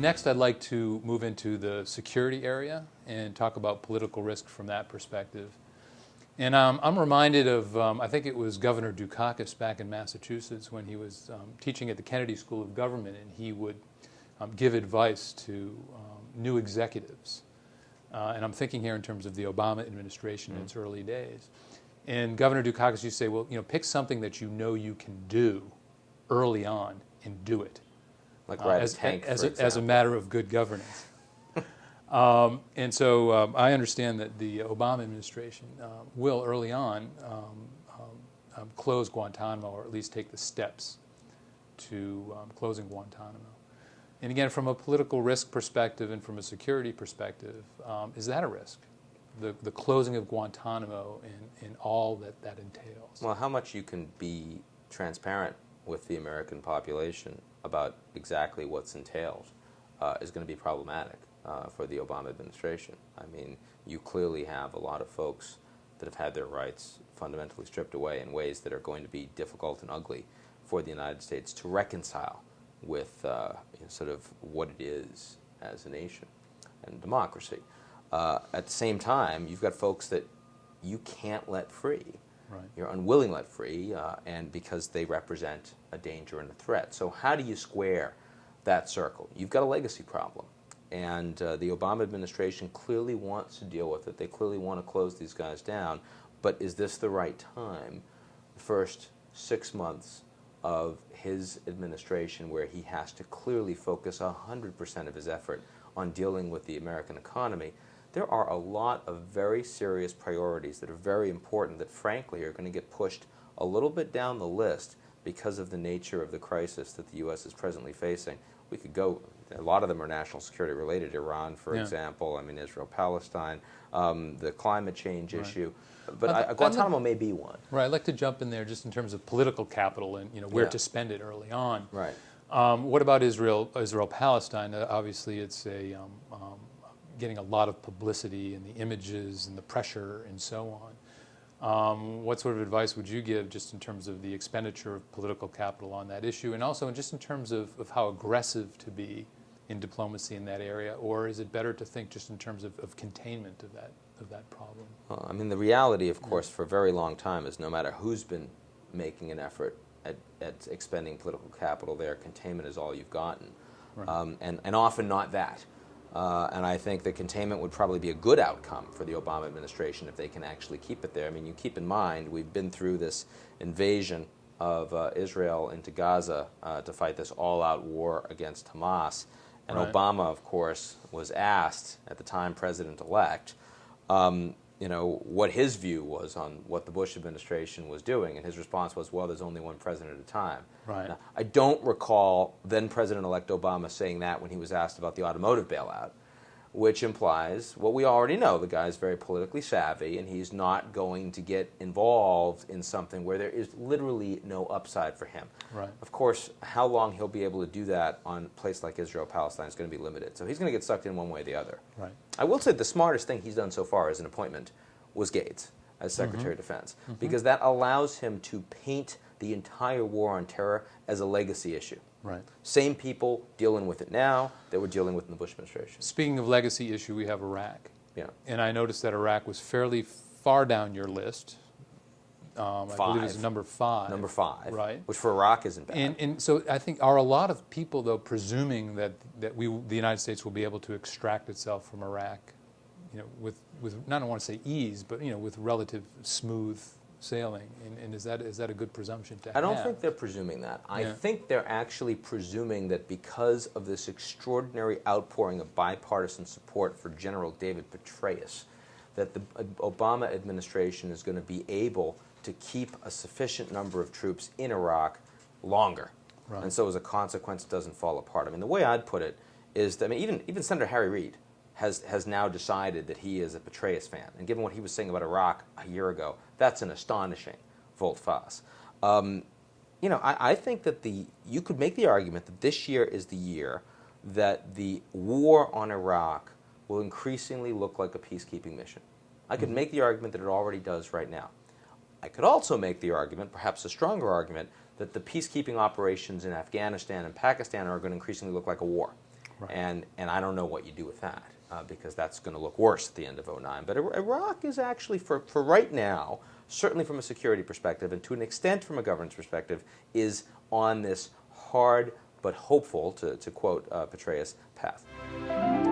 Next, I'd like to move into the security area and talk about political risk from that perspective. And I'm reminded of, I think it was Governor Dukakis back in Massachusetts when he was teaching at the Kennedy School of Government, and he would give advice to new executives. And I'm thinking here in terms of the Obama administration in its early days. And Governor Dukakis used to say, well, pick something that you know you can do early on and do it. Like ride a tank, as a matter of good governance. And so I understand that the Obama administration will early on close Guantanamo, or at least take the steps to closing Guantanamo. And again, from a political risk perspective and from a security perspective, is that a risk? The closing of Guantanamo and all that entails. Well, how much you can be transparent with the American population about exactly what's entailed is going to be problematic for the Obama administration. I mean, you clearly have a lot of folks that have had their rights fundamentally stripped away in ways that are going to be difficult and ugly for the United States to reconcile with sort of what it is as a nation and democracy. At the same time, you've got folks that you can't let free. Right. You're unwilling to let free, and because they represent a danger and a threat. So how do you square that circle? You've got a legacy problem, and the Obama administration clearly wants to deal with it. They clearly want to close these guys down, but is this the right time? The first 6 months of his administration, where he has to clearly focus 100% of his effort on dealing with the American economy, there are a lot of very serious priorities that are very important that frankly are going to get pushed a little bit down the list because of the nature of the crisis that the U.S. is presently facing. We could go, a lot of them are national security related. Iran, for example, I mean, Israel-Palestine, the climate change issue. But Guantanamo may be one. Right, I'd like to jump in there just in terms of political capital and where to spend it early on. Right. What about Israel-Palestine? Obviously, it's getting a lot of publicity and the images and the pressure and so on. What sort of advice would you give just in terms of the expenditure of political capital on that issue, and also just in terms of how aggressive to be in diplomacy in that area, or is it better to think just in terms of containment of that problem? Well, I mean, the reality, of course, for a very long time is no matter who's been making an effort at expending political capital there, containment is all you've gotten, Right. And often not that. And I think that containment would probably be a good outcome for the Obama administration if they can actually keep it there. I mean, you keep in mind, we've been through this invasion of Israel into Gaza to fight this all-out war against Hamas. And Right. Obama, of course, was asked, at the time president-elect, what his view was on what the Bush administration was doing. And his response was, well, there's only one president at a time. Right. Now, I don't recall then President-elect Obama saying that when he was asked about the automotive bailout, which implies what we already know. The guy's very politically savvy, and he's not going to get involved in something where there is literally no upside for him. Right. Of course, how long he'll be able to do that on a place like Israel-Palestine is going to be limited. So he's going to get sucked in one way or the other. Right. I will say the smartest thing he's done so far as an appointment was Gates as Secretary of Defense, because that allows him to paint the entire war on terror as a legacy issue. Right. Same people dealing with it now that were dealing with in the Bush administration. Speaking of legacy issue, we have Iraq. Yeah. And I noticed that Iraq was fairly far down your list. I believe it was number 5. Number 5. Right. Which for Iraq isn't bad. And so I think, are a lot of people, though, presuming that the United States will be able to extract itself from Iraq, with I don't want to say ease, but with relative smooth sailing, and is that a good presumption to have? I don't think they're presuming that. I think they're actually presuming that because of this extraordinary outpouring of bipartisan support for General David Petraeus, that the Obama administration is going to be able to keep a sufficient number of troops in Iraq longer. Right. And so as a consequence, it doesn't fall apart. I mean, the way I'd put it is that, even Senator Harry Reid has now decided that he is a Petraeus fan. And given what he was saying about Iraq a year ago, that's an astonishing volte-face. I think that you could make the argument that this year is the year that the war on Iraq will increasingly look like a peacekeeping mission. I could make the argument that it already does right now. I could also make the argument, perhaps a stronger argument, that the peacekeeping operations in Afghanistan and Pakistan are going to increasingly look like a war. and I don't know what you do with that, because that's going to look worse at the end of '09. But Iraq is actually, for right now, certainly from a security perspective, and to an extent from a governance perspective, is on this hard but hopeful, to quote Petraeus, path.